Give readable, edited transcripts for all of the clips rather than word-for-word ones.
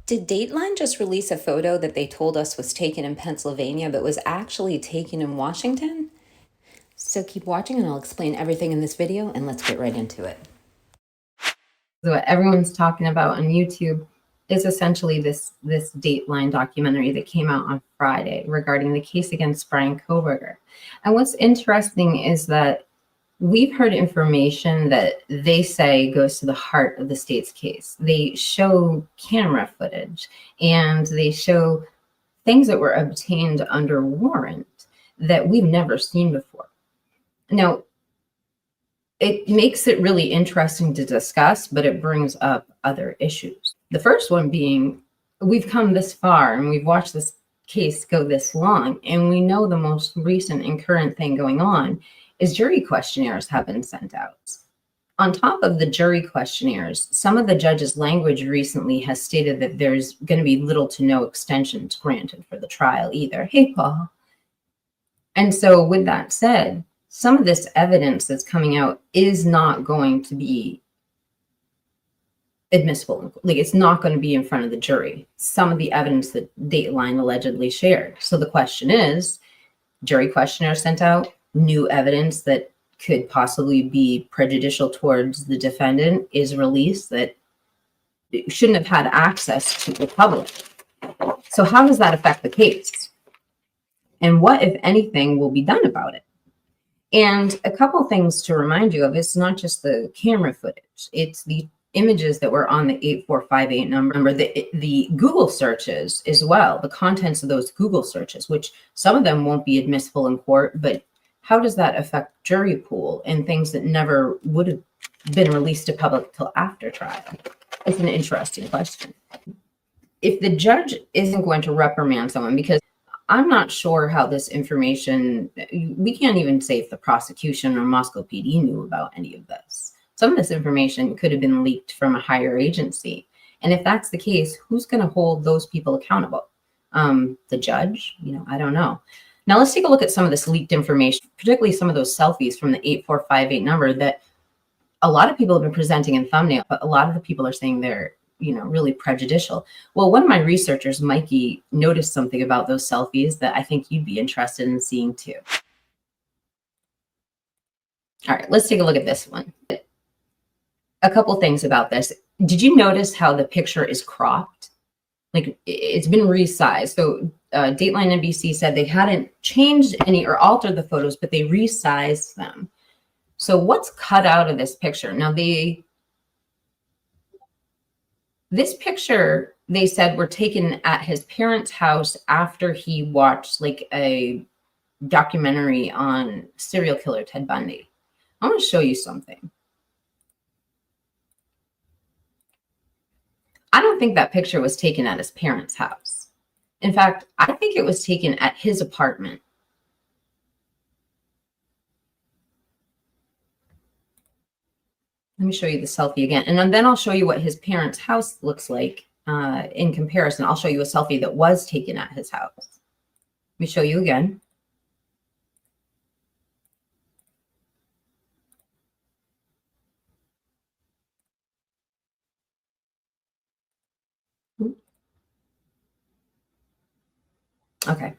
Did Dateline just release a photo that they told us was taken in Pennsylvania but was actually taken in Washington? So keep watching and I'll explain everything in this video, and let's get right into it. So what everyone's talking about on YouTube is essentially this Dateline documentary that came out on Friday regarding the case against Brian Koberger. And what's interesting is that we've heard information that they say goes to the heart of the state's case. They show camera footage and they show things that were obtained under warrant that we've never seen before. Now, it makes it really interesting to discuss, but it brings up other issues. The first one being, we've come this far and we've watched this case go this long, and we know the most recent and current thing going on is jury questionnaires have been sent out. On top of the jury questionnaires, some of the judges' language recently has stated that there's going to be little to no extensions granted for the trial either. Hey, Paul. And so with that said, some of this evidence that's coming out is not going to be admissible. Like, it's not going to be in front of the jury. Some of the evidence that Dateline allegedly shared. So the question is, jury questionnaire sent out, new evidence that could possibly be prejudicial towards the defendant is released that shouldn't have had access to the public. So how does that affect the case? And what, if anything, will be done about it? And a couple things to remind you of, it's not just the camera footage, it's the images that were on the 8458 number, the Google searches as well, the contents of those Google searches, which some of them won't be admissible in court, but how does that affect jury pool and things that never would have been released to public till after trial? It's an interesting question. If the judge isn't going to reprimand someone, because I'm not sure how this information, we can't even say if the prosecution or Moscow PD knew about any of this. Some of this information could have been leaked from a higher agency. And if that's the case, who's going to hold those people accountable? The judge? I don't know. Now let's take a look at some of this leaked information, particularly some of those selfies from the 8458 number that a lot of people have been presenting in thumbnail, but a lot of the people are saying they're really prejudicial. Well, one of my researchers, Mikey, noticed something about those selfies that I think you'd be interested in seeing too. All right, let's take a look at this one. A couple things about this. Did you notice how the picture is cropped? Like, it's been resized. So Dateline NBC said they hadn't changed any or altered the photos, but they resized them. So what's cut out of this picture? Now, this picture, they said, were taken at his parents' house after he watched like a documentary on serial killer Ted Bundy. I want to show you something. I don't think that picture was taken at his parents' house. In fact, I think it was taken at his apartment. Let me show you the selfie again. And then I'll show you what his parents' house looks like in comparison. I'll show you a selfie that was taken at his house. Let me show you again. Okay.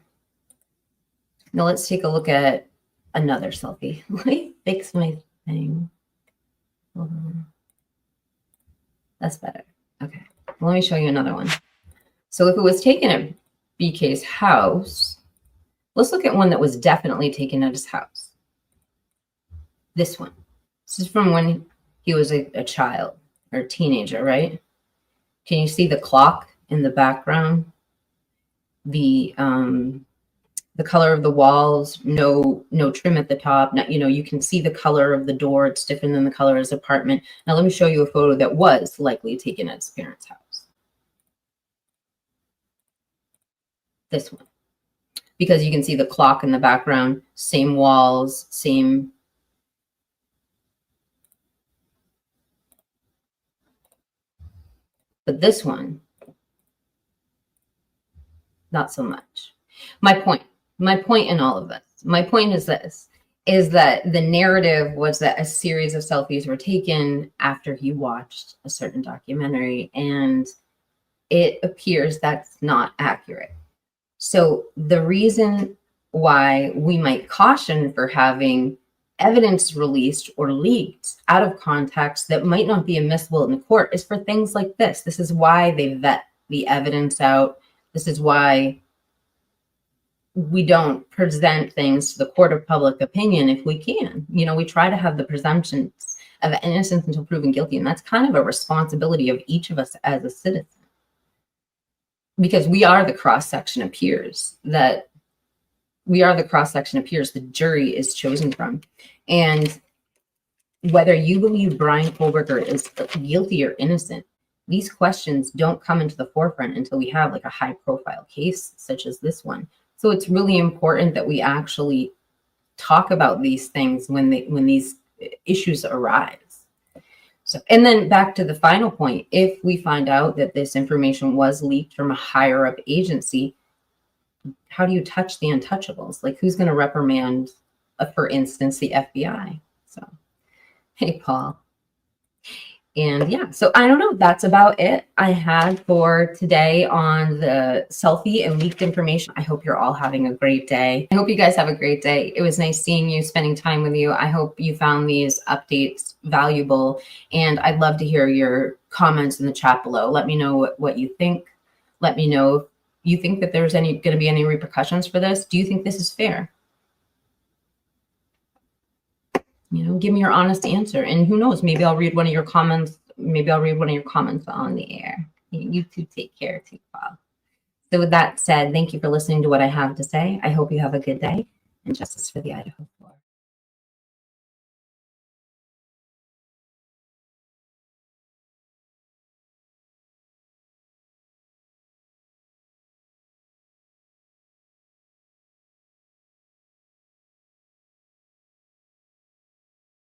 Now let's take a look at another selfie. Let me fix my thing. That's better. Okay. Well, let me show you another one. So if it was taken at BK's house, let's look at one that was definitely taken at his house. This one. This is from when he was a child or a teenager, right? Can you see the clock in the background? The color of the walls, no trim at the top. You can see the color of the door. It's different than the color of his apartment. Now let me show you a photo that was likely taken at his parents' house. This one. Because you can see the clock in the background, same walls, same. But this one, not so much. My point in all of this, my point is this, is that the narrative was that a series of selfies were taken after he watched a certain documentary, and it appears that's not accurate. So the reason why we might caution for having evidence released or leaked out of context that might not be admissible in the court is for things like this. This is why they vet the evidence out. This is why we don't present things to the court of public opinion if we can. You know, we try to have the presumptions of innocence until proven guilty, and that's kind of a responsibility of each of us as a citizen, because we are the cross-section of peers the jury is chosen from. And whether you believe Brian Kohlberger is guilty or innocent, these questions don't come into the forefront until we have like a high profile case such as this one. So it's really important that we actually talk about these things when these issues arise. So, and then back to the final point, if we find out that this information was leaked from a higher up agency, how do you touch the untouchables? Like, who's going to reprimand, for instance, the FBI? So, hey, Paul. And yeah, so I don't know. That's about it I had for today on the selfie and leaked information. I hope you're all having a great day. I hope you guys have a great day. It was nice seeing you, spending time with you. I hope you found these updates valuable. And I'd love to hear your comments in the chat below. Let me know what you think. Let me know if you think that there's going to be any repercussions for this. Do you think this is fair? You know, give me your honest answer. And who knows, maybe I'll read one of your comments. Maybe I'll read one of your comments on the air. You two take care too, Bob. So with that said, thank you for listening to what I have to say. I hope you have a good day, and justice for the Idaho.